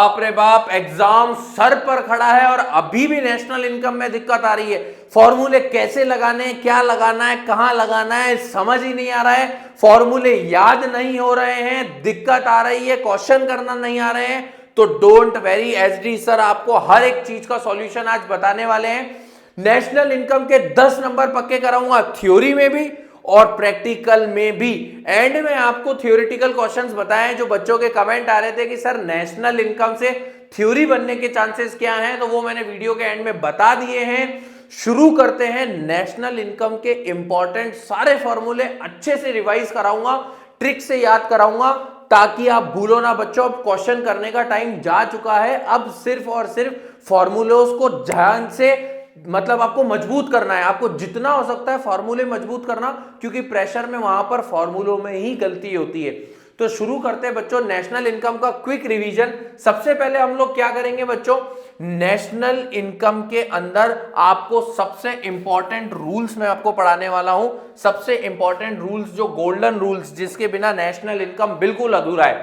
बाप रे बाप, एग्जाम सर पर खड़ा है और अभी भी नेशनल इनकम में दिक्कत आ रही है। फॉर्मूले कैसे लगाने हैं, क्या लगाना है, कहां लगाना है, समझ ही नहीं आ रहा है। फॉर्मूले याद नहीं हो रहे हैं, दिक्कत आ रही है, क्वेश्चन करना नहीं आ रहे हैं। तो डोंट वेरी, एसडी सर आपको हर एक चीज का सॉल्यूशन आज बताने वाले हैं। नेशनल इनकम के 10 नंबर पक्के कराऊंगा, थ्योरी में भी और प्रैक्टिकल में भी। एंड में आपको थ्योरेटिकल क्वेश्चंस बताएं। जो बच्चों के कमेंट आ रहे थे कि सर नेशनल इनकम से थ्योरी बनने के चांसेस क्या हैं, तो वो मैंने वीडियो के एंड में बता दिए हैं। शुरू करते हैं। नेशनल इनकम के इंपॉर्टेंट सारे फॉर्मूले अच्छे से रिवाइज कराऊंगा, ट्रिक से याद कराऊंगा, ताकि आप भूलो ना बच्चों। अब क्वेश्चन करने का टाइम जा चुका है, अब सिर्फ और सिर्फ फॉर्मूलों को ध्यान से मतलब आपको मजबूत करना है। आपको जितना हो सकता है फॉर्मूले मजबूत करना, क्योंकि प्रेशर में वहां पर फॉर्मूलों में ही गलती होती है। तो शुरू करते हैं बच्चों नेशनल इनकम का क्विक रिवीजन। सबसे पहले हम लोग क्या करेंगे बच्चों, नेशनल इनकम के अंदर आपको सबसे इंपॉर्टेंट रूल्स मैं आपको पढ़ाने वाला हूं। सबसे इंपॉर्टेंट रूल्स, जो गोल्डन रूल्स, जिसके बिना नेशनल इनकम बिल्कुल अधूरा है।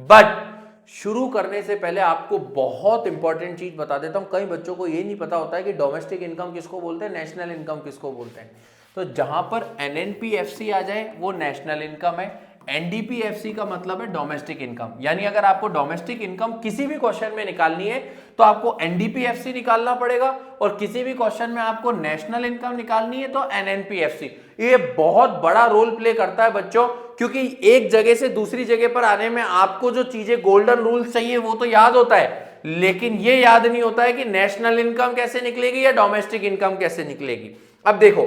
बट शुरू करने से पहले आपको बहुत इंपॉर्टेंट चीज बता देता हूं। कई बच्चों को ये नहीं पता होता है कि डोमेस्टिक इनकम किसको बोलते हैं, नेशनल इनकम किसको बोलते हैं। तो जहां पर एनएनपीएफसी आ जाए वो नेशनल इनकम है, एनडीपीएफसी का मतलब है डोमेस्टिक इनकम। यानी अगर आपको डोमेस्टिक इनकम किसी भी क्वेश्चन में निकालनी है तो आपको एनडीपीएफसी निकालना पड़ेगा, और किसी भी क्वेश्चन में आपको नेशनल इनकम निकालनी है तो एनएनपीएफसी। ये बहुत बड़ा रोल प्ले करता है बच्चों, क्योंकि एक जगह से दूसरी जगह पर आने में आपको जो चीजें गोल्डन रूल्स चाहिए वो तो याद होता है, लेकिन ये याद नहीं होता है कि नेशनल इनकम कैसे निकलेगी या डोमेस्टिक इनकम कैसे निकलेगी। अब देखो,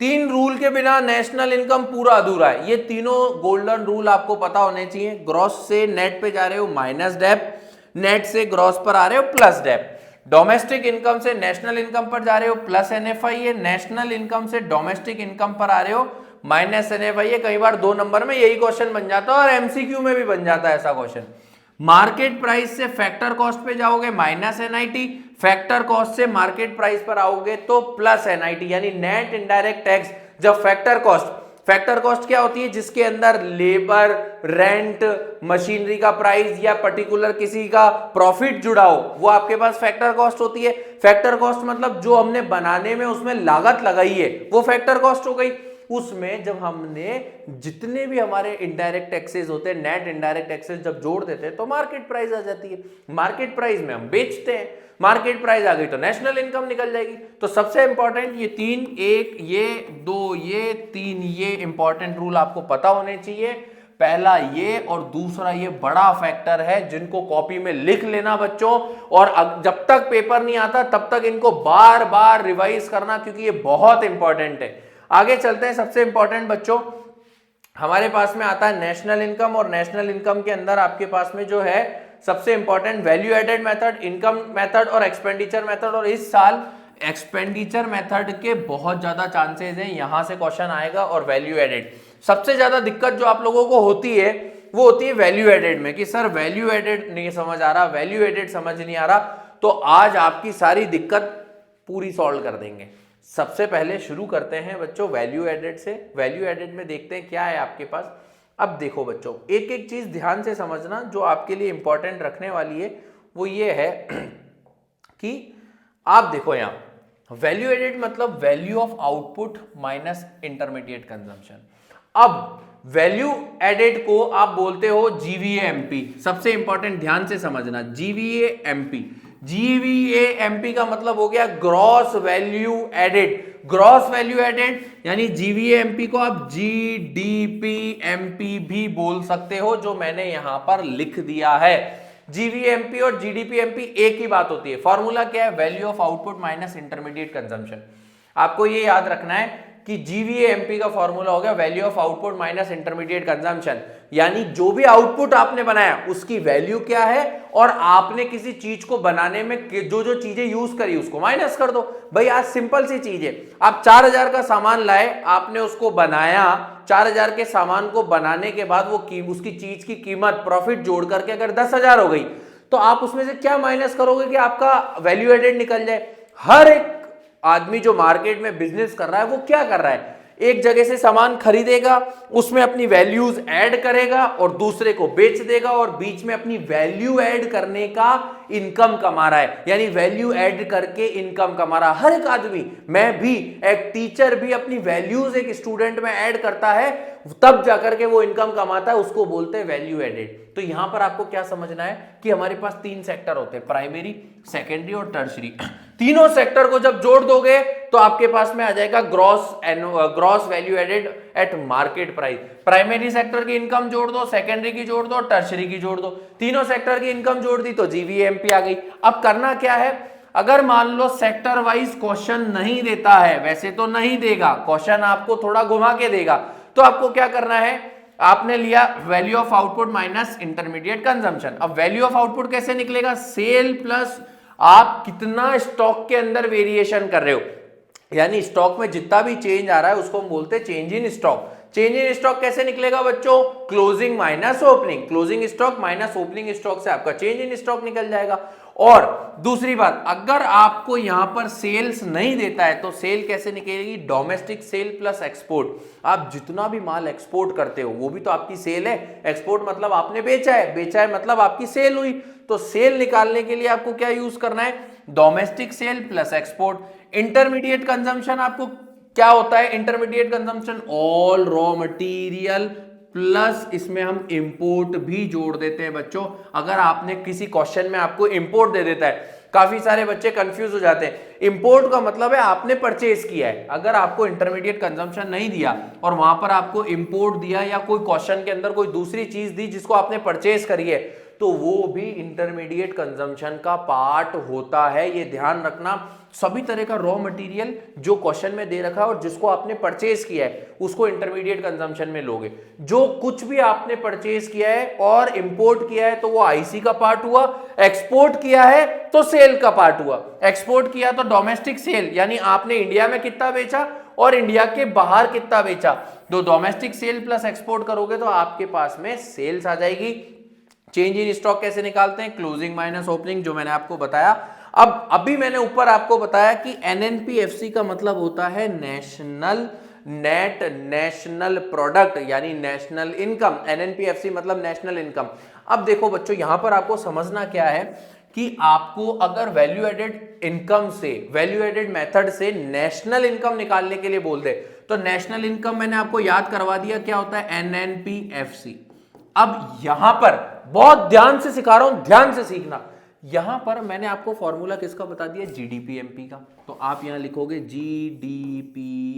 तीन रूल के बिना नेशनल इनकम पूरा अधूरा है। ये तीनों गोल्डन रूल आपको पता होने चाहिए। ग्रॉस से नेट पे जा रहे हो माइनस डेप, नेट से ग्रॉस पर आ रहे हो प्लस डेप। डोमेस्टिक इनकम से नेशनल इनकम पर जा रहे हो प्लस एनएफआई है, नेशनल इनकम से डोमेस्टिक इनकम पर आ रहे हो माइनस एनएफआई है। कई बार 2 नंबर में यही क्वेश्चन बन जाता है और एमसीक्यू में भी बन जाता है ऐसा क्वेश्चन। मार्केट प्राइस से फैक्टर कॉस्ट पे जाओगे माइनस एनआईटी, फैक्टर कॉस्ट से मार्केट प्राइस पर आओगे तो प्लस एनआईटी, यानी नेट इनडायरेक्ट टैक्स। जब फैक्टर कॉस्ट क्या होती है, जिसके अंदर लेबर, रेंट, मशीनरी का प्राइस या पर्टिकुलर किसी का प्रॉफिट जुड़ा हो, वो आपके पास फैक्टर कॉस्ट होती है। फैक्टर कॉस्ट मतलब जो हमने बनाने में उसमें लागत लगाई है वो फैक्टर कॉस्ट हो गई। उसमें जब हमने जितने भी हमारे इनडायरेक्ट टैक्सेस होते हैं, नेट इनडायरेक्ट टैक्सेस जब जोड़ देते हैं तो मार्केट प्राइस आ जाती है। मार्केट प्राइस में हम बेचते हैं, मार्केट प्राइस आ गई तो नेशनल इनकम निकल जाएगी। तो सबसे इंपॉर्टेंट ये तीन, एक ये, दो ये, तीन ये इंपॉर्टेंट रूल आपको पता होने चाहिए। पहला ये और दूसरा ये बड़ा फैक्टर है, जिनको कॉपी में लिख लेना बच्चों, और जब तक पेपर नहीं आता तब तक इनको बार बार रिवाइज करना, क्योंकि ये बहुत इंपॉर्टेंट है। आगे चलते हैं। सबसे इंपॉर्टेंट बच्चों हमारे पास में आता है नेशनल इनकम, और नेशनल इनकम के अंदर आपके पास में जो है सबसे important value added method, income method और एक्सपेंडिचर मेथड। और इस साल एक्सपेंडिचर मेथड के बहुत ज्यादा चांसेस हैं यहां से क्वेश्चन आएगा, और वैल्यू एडेड। सबसे ज्यादा दिक्कत जो आप लोगों को होती है वो होती है वैल्यू एडेड में, कि सर वैल्यू एडेड नहीं समझ आ रहा, वैल्यू एडेड समझ नहीं आ रहा। तो आज आपकी सारी दिक्कत पूरी सॉल्व कर देंगे। सबसे पहले शुरू करते हैं बच्चों वैल्यू एडेड से। वैल्यू एडेड में देखते हैं क्या है आपके पास। अब देखो बच्चों, एक एक चीज ध्यान से समझना जो आपके लिए इंपॉर्टेंट रखने वाली है। वो ये है कि आप देखो यहां वैल्यू एडेड मतलब value of output minus intermediate consumption. अब वैल्यू एडेड को आप बोलते हो जीवीएएमपी। सबसे इंपॉर्टेंट ध्यान से समझना, जीवीएएमपी। जीवीएएमपी का मतलब हो गया gross value added. Gross value added यानी जीवीएएमपी को आप जीडीपीएमपी भी बोल सकते हो, जो मैंने यहां पर लिख दिया है। जीवीएमपी और जीडीपीएमपी एक ही बात होती है। फॉर्मूला क्या है, value of output minus intermediate consumption. आपको ये याद रखना है कि जीवीएएमपी का फॉर्मूला हो गया value of output minus intermediate consumption, यानी जो भी आउटपुट आपने बनाया उसकी वैल्यू क्या है, और आपने किसी चीज को बनाने में जो जो चीजें यूज करी उसको माइनस कर दो। भाई आज सिंपल सी चीज है, आप 4000 का सामान लाए, आपने उसको बनाया, 4000 के सामान को बनाने के बाद वो उसकी चीज की कीमत प्रॉफिट जोड़ करके अगर 10,000 हो गई, तो आप उसमें से क्या माइनस करोगे कि आपका वैल्यू एडेड निकल जाए। हर एक आदमी जो मार्केट में बिजनेस कर रहा है वो क्या कर रहा है, एक जगह से सामान खरीदेगा, उसमें अपनी वैल्यूज ऐड करेगा और दूसरे को बेच देगा और बीच में अपनी वैल्यू ऐड करने का इनकम कमा रहा है, यानी वैल्यू ऐड करके इनकम कमा रहा है। हर एक आदमी, मैं भी, एक टीचर भी अपनी वैल्यूज एक स्टूडेंट में ऐड करता है, तब जाकर के वो इनकम कमाता है, उसको बोलते हैं वैल्यू एडेड। तो यहां पर आपको क्या समझना है कि हमारे पास 3 सेक्टर होते हैं, प्राइमरी, सेकेंडरी और टर्शरी। तीनों सेक्टर को जब जोड़ दोगे तो आपके पास में आ जाएगा gross value added at market price. Primary sector की इनकम जोड़ दो, सेकेंडरी की जोड़ दो, टर्शरी की जोड़ दो, तीनों सेक्टर की इनकम जोड़ दी तो जीवीएमपी आ गई। अब करना क्या है, अगर मान लो सेक्टर वाइज क्वेश्चन नहीं देता है, वैसे तो नहीं देगा, क्वेश्चन आपको थोड़ा घुमा के देगा, तो आपको क्या करना है, आपने लिया value of output minus intermediate consumption. अब वैल्यू ऑफ आउटपुट कैसे निकलेगा, सेल प्लस आप कितना स्टॉक के अंदर वेरिएशन कर रहे हो, यानी स्टॉक में जितना भी चेंज आ रहा है उसको हम बोलते हैं change in stock. Change in stock कैसे निकलेगा बच्चों, closing minus opening, closing stock minus opening stock से आपका चेंज इन स्टॉक निकल जाएगा। और दूसरी बात, अगर आपको यहां पर सेल्स नहीं देता है तो सेल कैसे निकलेगी, डोमेस्टिक सेल प्लस एक्सपोर्ट। आप जितना भी माल एक्सपोर्ट करते हो वो भी तो आपकी सेल है, एक्सपोर्ट मतलब आपने बेचा है मतलब आपकी सेल हुई। तो सेल निकालने के लिए आपको क्या यूज करना है, domestic sale plus export. Intermediate consumption आपको क्या होता है, intermediate consumption all raw material plus इसमें हम इंपोर्ट भी जोड़ देते हैं बच्चों। अगर आपने किसी क्वेश्चन में आपको इंपोर्ट दे देता है, काफी सारे बच्चे कंफ्यूज हो जाते हैं, इंपोर्ट का मतलब है आपने परचेज किया है। अगर आपको इंटरमीडिएट कंजम्पशन नहीं दिया और वहां पर आपको इंपोर्ट दिया या कोई क्वेश्चन के अंदर कोई दूसरी चीज दी जिसको आपने परचेज करी है, तो वो भी इंटरमीडिएट कंजम्पशन का पार्ट होता है। ये ध्यान रखना, सभी तरह का रॉ मटेरियल जो क्वेश्चन में दे रखा है और जिसको आपने परचेज किया है उसको इंटरमीडिएट कंजम्पशन में लोगे। जो कुछ भी आपने परचेज किया है और इंपोर्ट किया है तो वो आईसी का पार्ट हुआ, एक्सपोर्ट किया है तो सेल का पार्ट हुआ। एक्सपोर्ट किया तो डोमेस्टिक सेल, यानी आपने इंडिया में कितना बेचा और इंडिया के बाहर कितना बेचा, तो डोमेस्टिक सेल प्लस एक्सपोर्ट करोगे तो आपके पास में सेल्स आ जाएगी। चेंज इन स्टॉक कैसे निकालते हैं, क्लोजिंग माइनस ओपनिंग, जो मैंने आपको बताया। अब अभी मैंने ऊपर आपको बताया कि एनएनपीएफसी का मतलब होता है नेशनल नेट नेशनल प्रोडक्ट, यानी नेशनल इनकम। एनएनपीएफसी मतलब नेशनल इनकम। अब देखो बच्चों, यहां पर आपको समझना क्या है कि आपको अगर वैल्यू एडेड इनकम से, वैल्यू एडेड मेथड से नेशनल इनकम निकालने के लिए बोल दे, तो नेशनल इनकम मैंने आपको याद करवा दिया क्या होता है, एनएनपीएफसी। अब यहां पर बहुत ध्यान से सिखा रहा हूं, ध्यान से सीखना। यहां पर मैंने आपको फॉर्मूला किसका बता दिया, जीडीपीएमपी का, तो आप यहां लिखोगे जीडीपीएमपी।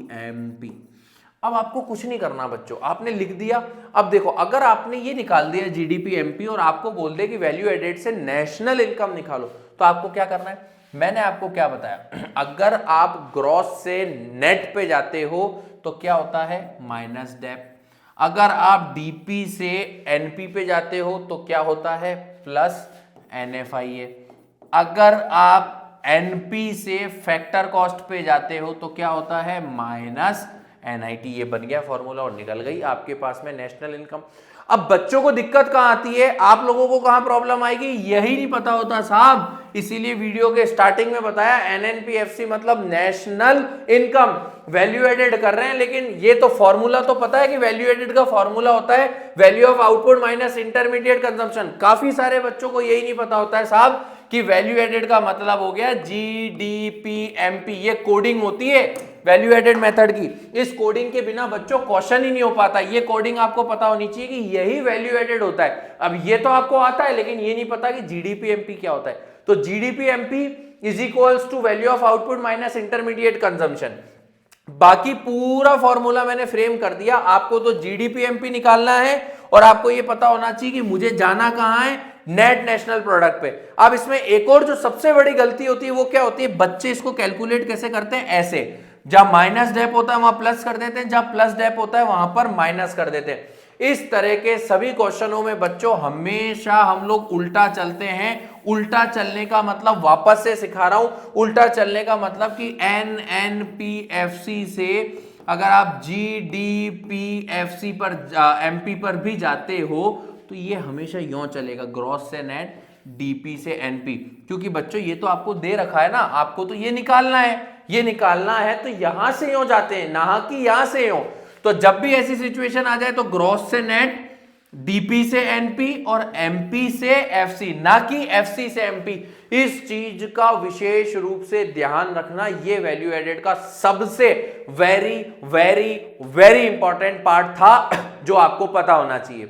अब आपको कुछ नहीं करना बच्चों, आपने लिख दिया। अब देखो, अगर आपने ये निकाल दिया जीडीपीएमपी और आपको बोल दे कि वैल्यू एडेड से नेशनल इनकम निकालो, तो आपको क्या करना है, मैंने आपको क्या बताया, अगर आप ग्रॉस से नेट पे जाते हो तो क्या होता है, माइनस डेप। अगर आप डीपी से एनपी पे जाते हो तो क्या होता है, प्लस एनएफआईए। अगर आप एनपी से फैक्टर कॉस्ट पे जाते हो तो क्या होता है, माइनस एनआईटी। ये बन गया फॉर्मूला और निकल गई आपके पास में नेशनल इनकम। अब बच्चों को दिक्कत कहां आती है, आप लोगों को कहां प्रॉब्लम आएगी, यही नहीं पता होता साहब, इसीलिए वीडियो के स्टार्टिंग में बताया एनएनपीएफसी मतलब नेशनल इनकम। वैल्यू एडेड कर रहे हैं, लेकिन ये तो फॉर्मूला तो पता है कि वैल्यू एडेड का फॉर्मूला होता है value of output minus intermediate consumption. काफी सारे बच्चों को यही नहीं पता होता है साहब कि वैल्यू एडेड का मतलब हो गया जीडीपीएमपी। ये कोडिंग होती है वैल्यू एडेड मेथड की। इस कोडिंग के बिना बच्चों क्वेश्चन ही नहीं हो पाता। ये कोडिंग आपको पता होनी चाहिए कि यही वैल्यू एडेड होता है। अब ये तो आपको आता है, लेकिन ये नहीं पता कि जीडीपीएमपी क्या होता है। तो GDPMP is equals to value of output minus intermediate consumption. बाकी पूरा फॉर्मूला मैंने फ्रेम कर दिया, आपको तो जीडीपीएमपी निकालना है और आपको ये पता होना चाहिए कि मुझे जाना कहां है, नेट नेशनल प्रोडक्ट पे। अब इसमें एक और जो सबसे बड़ी गलती होती है वो क्या होती है, बच्चे इसको कैलकुलेट कैसे करते हैं, ऐसे, जहां माइनस डेप होता है वहां प्लस कर देते हैं, जहां प्लस डेप होता है वहां पर माइनस कर देते हैं। इस तरह के सभी क्वेश्चनों में बच्चों हमेशा हम लोग उल्टा चलते हैं। उल्टा चलने का मतलब, वापस से सिखा रहा हूं, उल्टा चलने का मतलब कि एनएनपीएफसी से अगर आप जीडीपीएफसी पर एमपी पर भी जाते हो तो ये हमेशा यूं चलेगा, ग्रॉस से नेट डीपी से एनपी, क्योंकि बच्चों ये तो आपको दे रखा है ना, आपको तो ये निकालना है, ये निकालना है तो यहां से हो जाते हैं, ना कि यहां से हो। तो जब भी ऐसी सिचुएशन आ जाए तो ग्रॉस से नेट, डीपी से एनपी और एमपी से एफसी, ना कि एफसी से एमपी। इस चीज का विशेष रूप से ध्यान रखना, ये वैल्यू एडेड का सबसे very very very important part था जो आपको पता होना चाहिए।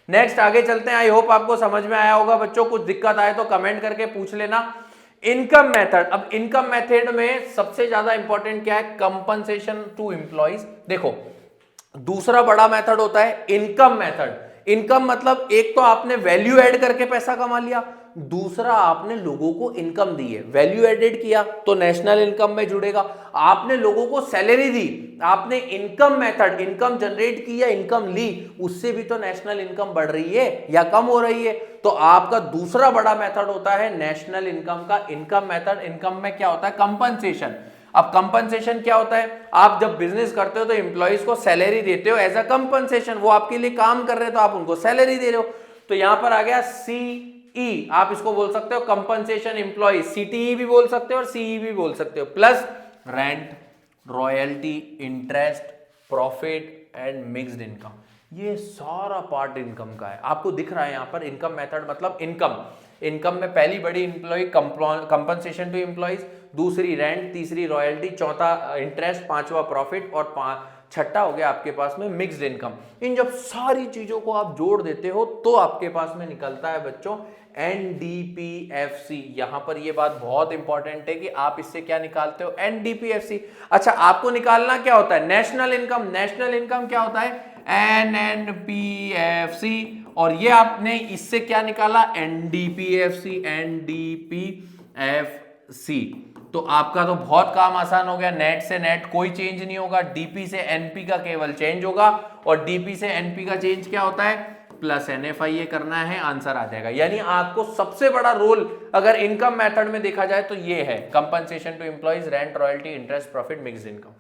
नेक्स्ट आगे चलते हैं। आई होप आपको समझ में आया होगा बच्चों, कुछ दिक्कत आए तो कमेंट करके पूछ लेना। इनकम मेथड, अब इनकम मेथड में सबसे ज्यादा इंपॉर्टेंट क्या है, कंपनसेशन टू एम्प्लॉइज। देखो दूसरा बड़ा मेथड होता है इनकम मेथड। इनकम मतलब एक तो आपने वैल्यू ऐड करके पैसा कमा लिया, दूसरा आपने लोगों को इनकम दी है। वैल्यू एडेड किया तो नेशनल इनकम में जुड़ेगा, आपने लोगों को सैलरी दी, आपने इनकम मेथड, इनकम जनरेट की या इनकम ली, उससे भी तो नेशनल इनकम बढ़ रही है या कम हो रही है। तो आपका दूसरा बड़ा मेथड होता है नेशनल इनकम का इनकम मेथड। इनकम में क्या होता है, कंपनसेशन। अब कंपनसेशन क्या होता है, आप जब बिजनेस करते हो तो एम्प्लॉइज को सैलरी देते हो एज अ कंपनसेशन, वो आपके लिए काम कर रहे हैं तो आप उनको सैलरी दे रहे हो। तो यहां पर आ गया सीई, आप इसको बोल सकते हो कंपनसेशन एम्प्लॉइज, सीटीई भी बोल सकते हो और सीई भी बोल सकते हो, plus rent, royalty, interest, profit and mixed income. ये सारा पार्ट इनकम का है, आपको दिख रहा है यहां पर। इनकम मेथड मतलब इनकम, इनकम में पहली बड़ी एम्प्लॉय कंपनसेशन टू एम्प्लॉइज, दूसरी रेंट, तीसरी रॉयल्टी, चौथा इंटरेस्ट, पांचवा प्रॉफिट और छठा हो गया आपके पास में मिक्स्ड इनकम। इन जब सारी चीजों को आप जोड़ देते हो तो आपके पास में निकलता है बच्चों एनडीपीएफसी। यहां पर ये बात बहुत इंपॉर्टेंट है कि आप इससे क्या निकालते हो, एनडीपीएफसी। अच्छा आपको निकालना क्या होता है, नेशनल इनकम। नेशनल इनकम क्या होता है, एनएनपीएफसी, और ये आपने इससे क्या निकाला, एनडीपीएफसी, एनडीपीएफसी। तो आपका तो बहुत काम आसान हो गया, नेट से नेट कोई चेंज नहीं होगा, डीपी से एनपी का केवल चेंज होगा, और डीपी से एनपी का चेंज क्या होता है, प्लस एनएफआईए करना है, आंसर आ जाएगा। यानी आपको सबसे बड़ा रोल अगर इनकम मेथड में देखा जाए तो ये है, compensation to employees, rent, royalty, interest, profit, mixed income.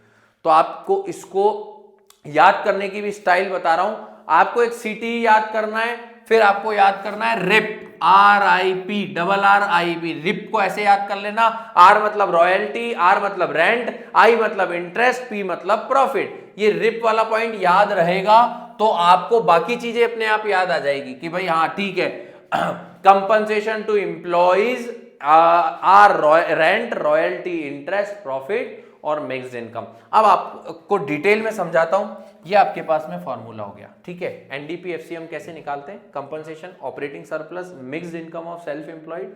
तो आपको इसको याद करने की भी स्टाइल बता रहा हूं। आपको एक सीटी याद करना है, फिर आपको याद करना है rip, RIP, double RIP। Rip को ऐसे याद कर लेना, R मतलब रॉयल्टी, R मतलब रेंट, I मतलब इंटरेस्ट, P मतलब प्रॉफिट। ये रिप वाला पॉइंट याद रहेगा तो आपको बाकी चीजें अपने आप याद आ जाएगी कि भाई हाँ ठीक है, compensation to employees, rent, royalty, interest, profit और मिक्स्ड इनकम। अब आपको डिटेल में समझाता हूं। ये आपके पास में फॉर्मूला हो गया, ठीक है। एनडीपीएफसी हम कैसे निकालते हैं, compensation, operating surplus, mixed income of self employed.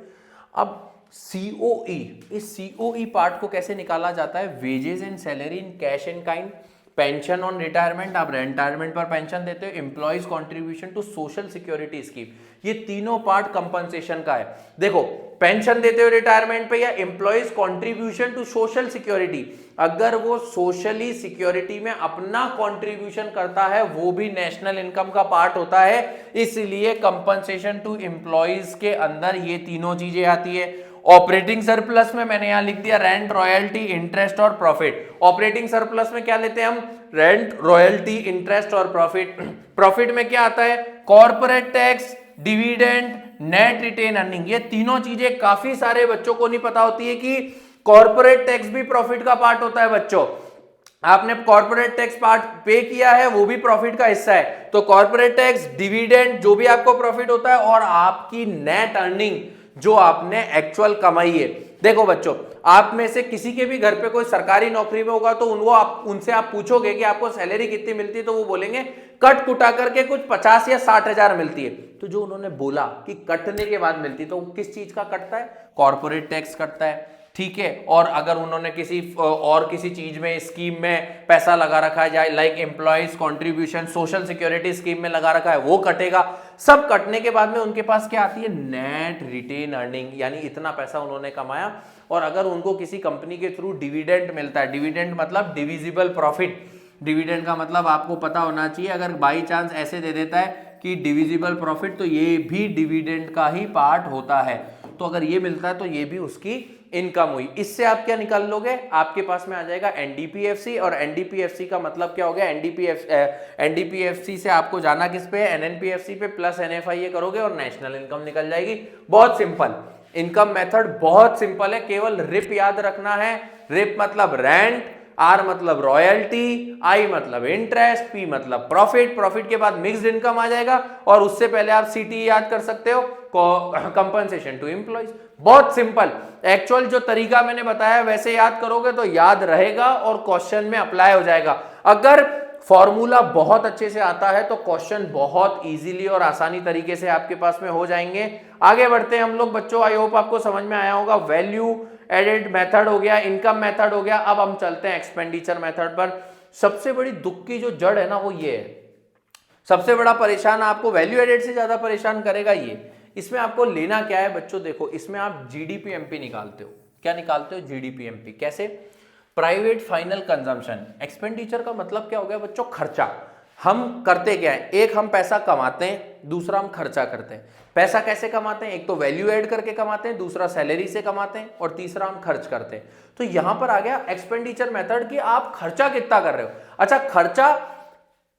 अब सीओई, इस सीओई पार्ट को कैसे निकाला जाता है, wages and salary in cash and kind, pension on retirement, आप रिटायरमेंट पर पेंशन देते हो, employees contribution to social security scheme, ये तीनों पार्ट कंपनसेशन का है। देखो पेंशन देते हो रिटायरमेंट पे या employees contribution to social security, अगर वो सोशली सिक्योरिटी में अपना कॉन्ट्रीब्यूशन करता है वो भी नेशनल इनकम का पार्ट होता है। इसलिए कंपनसेशन टू एम्प्लॉइज के अंदर ये तीनों चीजें आती है। ऑपरेटिंग सरप्लस में मैंने यहां लिख दिया रेंट, रॉयल्टी, इंटरेस्ट और प्रॉफिट। ऑपरेटिंग सरप्लस में क्या लेते हैं हम, रेंट, रॉयल्टी, इंटरेस्ट और प्रॉफिट। प्रॉफिट में क्या आता है, corporate tax, dividend, net retained earning. ये तीनों चीजें काफी सारे बच्चों को नहीं पता होती है कि कॉर्पोरेट टैक्स भी प्रॉफिट का पार्ट होता है। बच्चों आपने कॉर्पोरेट टैक्स पार्ट पे किया है, वो भी प्रॉफिट का हिस्सा है। तो कॉर्पोरेट टैक्स, डिविडेंड, जो भी आपको प्रॉफिट होता है, और आपकी नेट अर्निंग जो आपने एक्चुअल कमाई है। देखो बच्चों, आप में से किसी के भी घर पे कोई सरकारी नौकरी में होगा तो उनसे आप पूछोगे कि आपको सैलरी कितनी मिलती है, तो वो बोलेंगे कट कुटा करके कुछ 50 या 60 हजार मिलती है। तो जो उन्होंने बोला कि कटने के बाद मिलती, तो किस चीज का कटता है, कॉर्पोरेट टैक्स कटता है, ठीक है। और अगर उन्होंने किसी चीज में, स्कीम में पैसा लगा रखा है, जाए like employees contribution social security scheme में लगा रखा है, वो कटेगा। सब कटने के बाद में उनके पास क्या आती है, नेट रिटेन अर्निंग, यानी इतना पैसा उन्होंने कमाया। और अगर उनको किसी कंपनी के थ्रू डिविडेंड मिलता है, डिविडेंड मतलब डिविजिबल प्रॉफिट, डिविडेंड का मतलब आपको पता होना चाहिए, अगर बाई चांस ऐसे दे देता है कि डिविजिबल प्रॉफिट, तो ये भी डिविडेंड का ही पार्ट होता है। तो अगर ये मिलता है तो ये भी उसकी इनकम हुई। इससे आप क्या निकाल लोगे, आपके पास में आ जाएगा एनडीपीएफसी, और एनडीपीएफसी का मतलब क्या हो गया, एनडीपीएफसी से आपको जाना किस पे, एनएनपीएफसी पे, प्लस एनएफआईए करोगे और नेशनल इनकम निकल जाएगी। बहुत सिंपल इनकम मेथड, बहुत सिंपल है, केवल रिप याद रखना है। रिप मतलब रेंट, आर मतलब रॉयल्टी, आई मतलब इंटरेस्ट, पी मतलब प्रॉफिट, प्रॉफिट के बाद मिक्स्ड इनकम आ जाएगा, और उससे पहले आप सीटी याद कर सकते हो, कंपनसेशन टू एम्प्लॉइज। बहुत सिंपल, एक्चुअल जो तरीका मैंने बताया वैसे याद करोगे तो याद रहेगा और क्वेश्चन में अप्लाई हो जाएगा। अगर फॉर्मूला बहुत अच्छे से आता है तो क्वेश्चन बहुत इजीली और आसानी तरीके से आपके पास में हो जाएंगे। आगे बढ़ते हैं हम लोग बच्चों, आई होप आपको समझ में आया होगा। वैल्यू एडेड मेथड हो गया, इनकम मेथड हो गया, अब हम चलते हैं एक्सपेंडिचर मेथड पर। सबसे बड़ी दुख की जो जड़ है ना वो ये है, सबसे बड़ा परेशान आपको वैल्यू एडेड से ज्यादा परेशान करेगा ये। इसमें आपको लेना क्या है बच्चों, देखो इसमें आप जीडीपी एमपी निकालते हो। क्या निकालते हो, जीडीपी एमपी। कैसे, प्राइवेट फाइनल कंजम्पशन। एक्सपेंडिचर का मतलब क्या हो गया बच्चों, खर्चा। हम करते क्या है, एक हम पैसा कमाते हैं, दूसरा हम खर्चा करते हैं। पैसा कैसे कमाते हैं, एक तो वैल्यू ऐड करके कमाते हैं, दूसरा सैलरी से कमाते हैं, और तीसरा हम खर्च करते हैं। तो यहां पर आ गया एक्सपेंडिचर मेथड कि आप खर्चा कितना कर रहे हो। अच्छा, खर्चा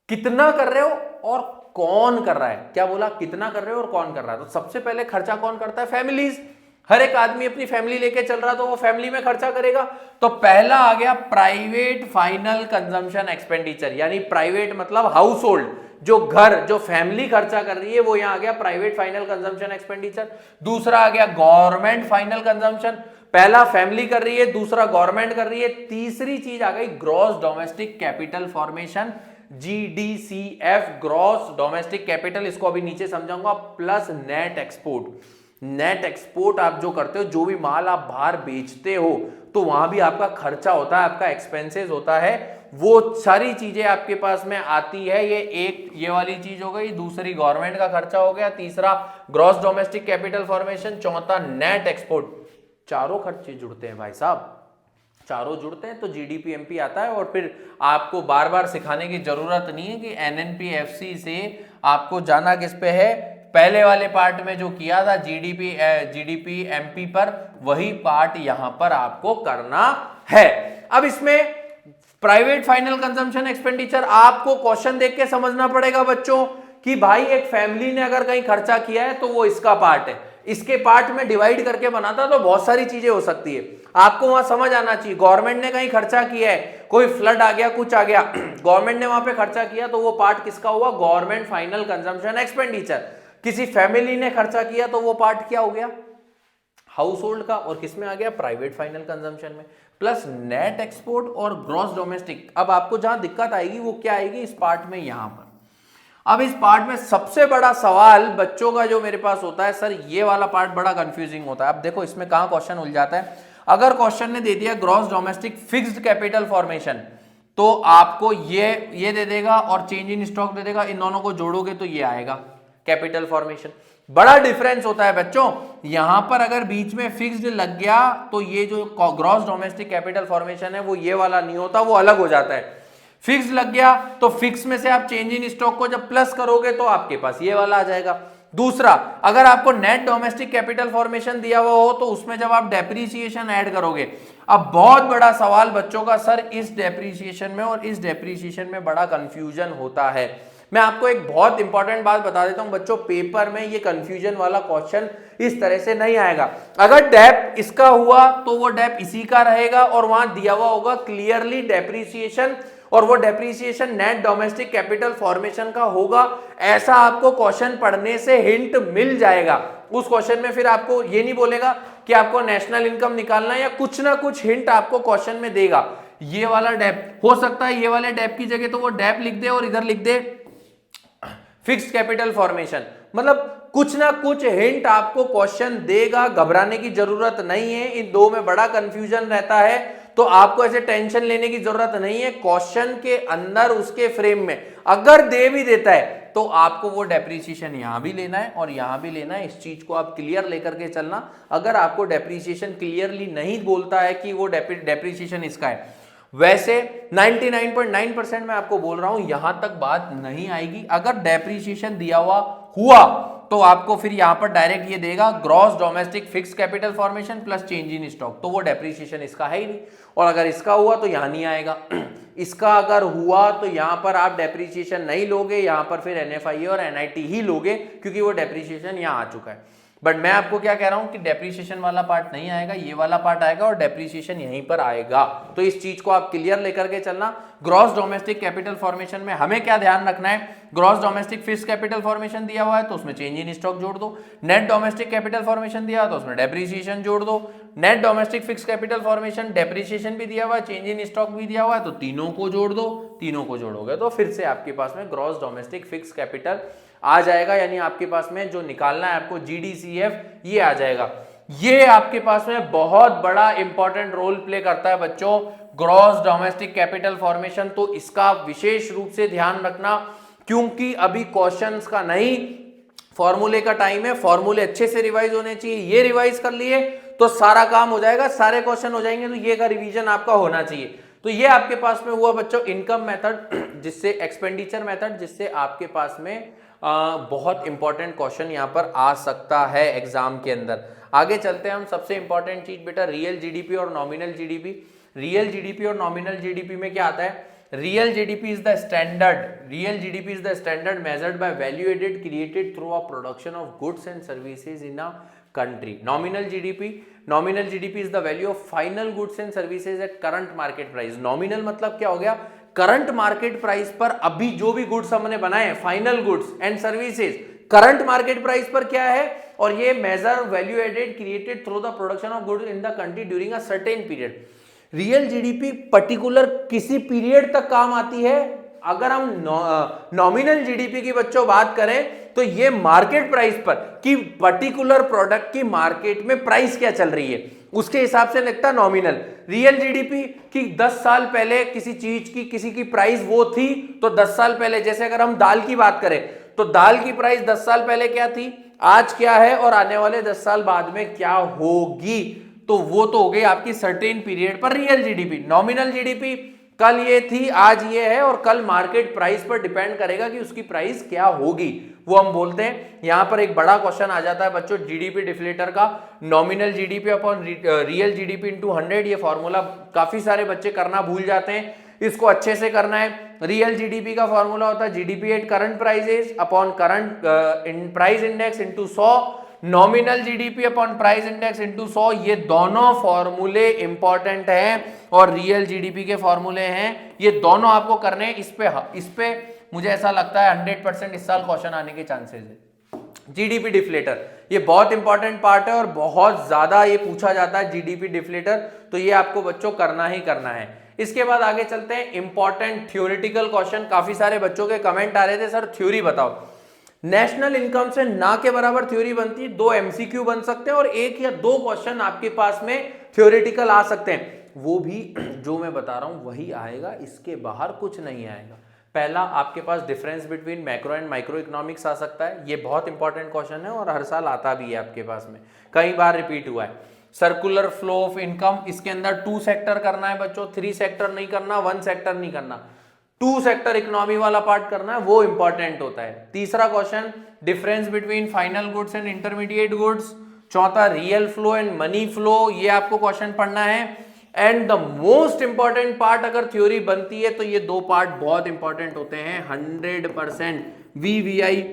कितना कर रहे हो और कौन कर रहा है, क्या बोला, कितना कर रहे हो और कौन कर रहा है। तो सबसे पहले खर्चा कौन करता है, फैमिलीज। हर एक आदमी अपनी फैमिली लेके चल रहा तो वो फैमिली में खर्चा करेगा। तो पहला आ गया प्राइवेट फाइनल कंजम्पशन एक्सपेंडिचर, यानी प्राइवेट मतलब हाउस होल्ड, जो घर, जो फैमिली खर्चा कर रही है वो यहां आ गया प्राइवेट फाइनल कंजम्पशन एक्सपेंडिचर। दूसरा आ गया गवर्नमेंट फाइनल कंजम्पशन, पहला फैमिली कर रही है, दूसरा गवर्नमेंट कर रही है। तीसरी चीज आ गई gross domestic capital formation, GDCF, gross domestic capital, इसको अभी नीचे समझाऊंगा, plus net export. Net export आप जो करते हो, जो भी माल आप बाहर बेचते हो तो वहां भी आपका खर्चा होता है, आपका एक्सपेंसेस होता है, वो सारी चीजें आपके पास में आती है। ये एक ये वाली चीज हो गई, दूसरी गवर्नमेंट का खर्चा हो गया, तीसरा ग्रॉस डोमेस्टिक कैपिटल फॉर्मेशन, चौथा नेट एक्सपोर्ट। चारों खर्चे जुड़ते हैं भाई साहब, चारों जुड़ते हैं तो जीडीपी एमपी आता है। और फिर आपको बार बार सिखाने की जरूरत नहीं है कि एनएनपीएफसी से आपको जाना किस पे है, पहले वाले पार्ट में जो किया था जीडीपी एमपी पर, वही पार्ट यहां पर आपको करना है। अब इसमें प्राइवेट फाइनल कंजम्पशन एक्सपेंडिचर आपको क्वेश्चन देख के समझना पड़ेगा बच्चों कि भाई एक फैमिली ने अगर कहीं खर्चा किया है तो वो इसका पार्ट है, इसके पार्ट में डिवाइड करके बनाता तो बहुत सारी चीजें हो सकती है। आपको वहां समझ आना चाहिए, गवर्नमेंट ने कहीं खर्चा किया है, कोई फ्लड आ गया, कुछ आ गया, गवर्नमेंट ने वहां पे खर्चा किया तो वो पार्ट किसका हुआ, गवर्नमेंट फाइनल कंजम्पशन एक्सपेंडिचर। किसी फैमिली ने खर्चा किया तो वो पार्ट क्या हो गया, हाउस होल्ड का, और किसमें आ गया, प्राइवेट फाइनल कंजम्पशन में, प्लस नेट एक्सपोर्ट और ग्रॉस डोमेस्टिक। अब आपको जहां दिक्कत आएगी वो क्या आएगी, इस पार्ट में, यहां पर। अब इस पार्ट में सबसे बड़ा सवाल बच्चों का जो मेरे पास होता है, सर ये वाला पार्ट बड़ा कंफ्यूजिंग होता है। अब देखो इसमें कहां क्वेश्चन उलझाता है, अगर क्वेश्चन ने दे दिया gross domestic fixed capital formation, तो आपको ये दे देगा और चेंज इन स्टॉक दे देगा, इन दोनों को जोड़ोगे तो ये आएगा कैपिटल फॉर्मेशन। बड़ा डिफरेंस होता है बच्चों, यहां पर अगर बीच में फिक्स्ड लग गया तो ये जो ग्रॉस डोमेस्टिक कैपिटल फॉर्मेशन है वो ये वाला नहीं होता, वो अलग हो जाता है। फिक्स लग गया तो फिक्स में से आप चेंज इन स्टॉक को जब प्लस करोगे तो आपके पास ये वाला आ जाएगा। दूसरा, अगर आपको नेट डोमेस्टिक कैपिटल फॉर्मेशन दिया हुआ हो तो उसमें जब आप डेप्रीसिएशन ऐड करोगे, अब बहुत बड़ा सवाल बच्चों का, सर इस डेप्रीसिएशन में और इस डेप्रीसिएशन में बड़ा कंफ्यूजन होता है। मैं आपको एक बहुत इंपॉर्टेंट बात बता देता हूं बच्चों, पेपर में ये कंफ्यूजन वाला क्वेश्चन इस तरह से नहीं आएगा। अगर डेप इसका हुआ तो वो डेप इसी का रहेगा और वहां दिया हुआ होगा क्लियरली डेप्रीसिएशन, और वो depreciation net domestic capital formation का होगा, ऐसा आपको क्वेश्चन पढ़ने से हिंट मिल जाएगा। उस क्वेश्चन में फिर आपको ये नहीं बोलेगा कि आपको नेशनल इनकम निकालना है, या कुछ ना कुछ हिंट आपको क्वेश्चन में देगा। ये वाला डेप हो सकता है, ये वाले डेप की जगह तो वो डेप लिख दे और इधर लिख दे फिक्स्ड कैपिटल फॉर्मेशन, मतलब कुछ ना कुछ हिंट आपको क्वेश्चन देगा, घबराने की जरूरत नहीं है। इन दो में बड़ा कंफ्यूजन रहता है तो आपको ऐसे टेंशन लेने की जरूरत नहीं है। क्वेश्चन के अंदर उसके फ्रेम में अगर दे भी देता है तो आपको वो डेप्रीसिएशन यहां भी लेना है और यहां भी लेना है। इस चीज को आप क्लियर लेकर के चलना। अगर आपको डेप्रीसिएशन क्लियरली नहीं बोलता है कि वो डेप्रीसिएशन इसका है, वैसे 99.9% मैं आपको बोल रहा हूं यहां तक बात नहीं आएगी। अगर डेप्रीसिएशन दिया हुआ तो आपको फिर यहां पर डायरेक्ट ये देगा gross domestic fix capital formation plus change in stock, तो वो डेप्रीशिएशन इसका है ही नहीं, और अगर इसका हुआ तो यहां नहीं आएगा। इसका अगर हुआ तो यहां पर आप डेप्रीशिएशन नहीं लोगे, यहां पर फिर NFIA और NIT ही लोगे, क्योंकि वो डेप्रीशिएशन यहां आ चुका है। बट मैं आपको क्या कह रहा हूं कि डेप्रीशिएशन वाला पार्ट नहीं आएगा, ये वाला पार्ट आएगा और डेप्रीशिएशन यहीं पर आएगा। तो इस चीज को आप क्लियर लेकर के चलना। ग्रॉस डोमेस्टिक कैपिटल फॉर्मेशन में हमें क्या ध्यान रखना है, gross domestic fix capital formation दिया हुआ है तो उसमें चेंज इन स्टॉक जोड़ दो, नेट डोमेस्टिक कैपिटल फॉर्मेशन दिया हुआ तो उसमें डेप्रीशिएशन जोड़ दो, net domestic fix capital formation depreciation भी दिया हुआ है, चेंज इन स्टॉक भी दिया हुआ है, तो तीनों को जोड़ दो, तीनों को जोड़ोगे तो फिर से आपके पास में ग्रॉस डोमेस्टिक फिक्स कैपिटल आ जाएगा, यानी आपके पास में जो निकालना है आपको GDCF ये आ जाएगा। ये आपके पास में बहुत बड़ा इंपॉर्टेंट रोल प्ले करता है बच्चों, ग्रॉस डोमेस्टिक कैपिटल फॉर्मेशन, तो इसका विशेष रूप से ध्यान रखना, क्योंकि अभी क्वेश्चंस का नहीं फॉर्मूले का टाइम है, फॉर्मूले अच्छे से रिवाइज होने चाहिए, ये रिवाइज कर लिए तो सारा काम हो जाएगा, सारे क्वेश्चन हो जाएंगे, तो ये का रिवीजन आपका होना चाहिए। तो ये आपके पास में हुआ बच्चों इनकम मेथड, जिससे एक्सपेंडिचर मेथड, जिससे आपके पास में बहुत इंपॉर्टेंट क्वेश्चन यहां पर आ सकता है एग्जाम के अंदर। आगे चलते हैं हम, सबसे इंपॉर्टेंट चीज बेटा रियल जीडीपी और नॉमिनल जीडीपी। रियल जीडीपी और नॉमिनल जीडीपी में क्या आता है, real GDP is the standard measured by value added created through a production of goods and services in a country. Nominal GDP is the value of final goods and services at current market price. Nominal मतलब क्या हो गया, current market price पर अभी जो भी goods हमने बनाए हैं, final goods and services current market price पर क्या है, और ये measure value added created through the production of goods in the country during a certain period. Real GDP particular किसी पीरियड तक काम आती है। अगर हम नॉमिनल जीडीपी की बच्चों बात करें तो ये मार्केट प्राइस पर कि पर्टिकुलर प्रोडक्ट की मार्केट में प्राइस क्या चल रही है उसके हिसाब से लगता है नॉमिनल। रियल जीडीपी की 10 साल पहले किसी चीज की किसी की प्राइस वो थी, तो 10 साल पहले, जैसे अगर हम दाल की बात करें तो दाल की प्राइस 10 साल पहले क्या थी, आज क्या है, और आने वाले 10 साल बाद में क्या होगी, तो वो तो हो गई आपकी सर्टेन पीरियड पर रियल जीडीपी। नॉमिनल जीडीपी कल ये थी, आज ये है, और कल मार्केट प्राइस पर डिपेंड करेगा कि उसकी प्राइस क्या होगी, वो हम बोलते हैं। यहां पर एक बड़ा क्वेश्चन आ जाता है बच्चों जीडीपी डिफ्लेटर का, nominal GDP upon real GDP into 100। ये फॉर्मूला काफी सारे बच्चे करना भूल जाते हैं, इसको अच्छे से करना है। रियल जीडीपी का फॉर्मूला होता है GDP at current prices upon current price index into 100, nominal GDP upon price index into 100। ये दोनों फॉर्मूले इंपॉर्टेंट हैं और रियल जीडीपी के फॉर्मूले हैं, ये दोनों आपको करने हैं। इस पे मुझे ऐसा लगता है 100% इस साल क्वेश्चन आने के चांसेस है। जीडीपी डिफ्लेटर ये बहुत इंपॉर्टेंट पार्ट है और बहुत ज्यादा ये पूछा जाता है जीडीपी डिफ्लेटर, तो ये आपको बच्चों करना ही करना है। इसके बाद आगे चलते हैं इंपॉर्टेंट थ्योरेटिकल क्वेश्चन। काफी सारे बच्चों के कमेंट आ रहे थे सर थ्योरी बताओ। नेशनल इनकम से ना के बराबर थ्योरी बनती है, 2 MCQ बन सकते हैं और 1 या 2 क्वेश्चन आपके पास में थ्योरेटिकल आ सकते हैं, वो भी जो मैं बता रहा हूं वही आएगा, इसके बाहर कुछ नहीं आएगा। पहला आपके पास difference between macro and micro economics आ सकता है, ये बहुत इंपॉर्टेंट क्वेश्चन है और हर साल आता भी है आपके पास में, कई बार रिपीट हुआ है। सर्कुलर फ्लो ऑफ इनकम, इसके अंदर 2 सेक्टर करना है बच्चों, 3 सेक्टर नहीं करना, 1 सेक्टर नहीं करना, 2 सेक्टर इकोनॉमी वाला पार्ट करना है, वो इंपॉर्टेंट होता है। तीसरा question difference between final goods and intermediate goods. चौथा real flow and money flow, ये आपको क्वेश्चन पढ़ना है। And the most important part अगर थ्योरी बनती है तो ये 2 पार्ट बहुत इंपॉर्टेंट होते हैं 100%। VVI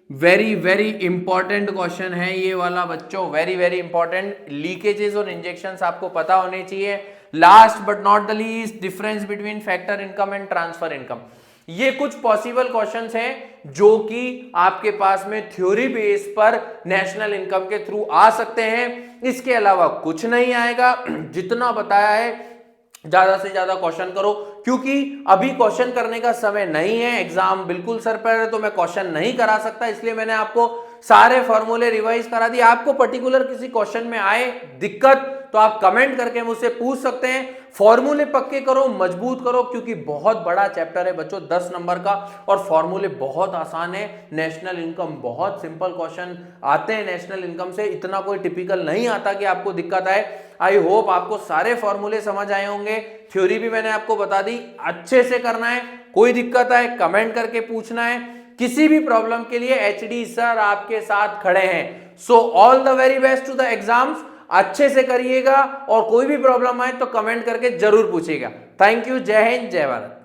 very very important question है ये वाला बच्चों, वेरी वेरी इंपॉर्टेंट। लीकेजेस और इंजेक्शंस आपको पता होने चाहिए। Last but not the least difference between factor income and transfer income. ये कुछ पॉसिबल क्वेश्चंस हैं जो कि आपके पास में थ्योरी बेस पर नेशनल इनकम के थ्रू आ सकते हैं, इसके अलावा कुछ नहीं आएगा। जितना बताया है ज्यादा से ज्यादा क्वेश्चन करो, क्योंकि अभी क्वेश्चन करने का समय नहीं है, एग्जाम बिल्कुल सर पर है तो मैं क्वेश्चन नहीं करा सकता, इसलिए मैंने आपको सारे फॉर्मूले रिवाइज करा दिए। आपको पर्टिकुलर किसी क्वेश्चन में आए दिक्कत तो आप कमेंट करके मुझसे पूछ सकते हैं। फॉर्मूले पक्के करो, मजबूत करो, क्योंकि बहुत बड़ा चैप्टर है बच्चों 10 नंबर का और फॉर्मूले बहुत आसान है। नेशनल इनकम बहुत सिंपल क्वेश्चन आते हैं नेशनल इनकम से, इतना कोई टिपिकल नहीं आता कि आपको दिक्कत आए। आई होप आपको सारे फॉर्मूले समझ आए होंगे, थ्योरी भी मैंने आपको बता दी, अच्छे से करना है। कोई दिक्कत आए कमेंट करके पूछना है, किसी भी प्रॉब्लम के लिए एचडी सर आपके साथ खड़े हैं। So all the very best to the exams, अच्छे से करिएगा और कोई भी प्रॉब्लम आए तो कमेंट करके जरूर पूछिएगा। थैंक यू, जय हिंद, जय भारत।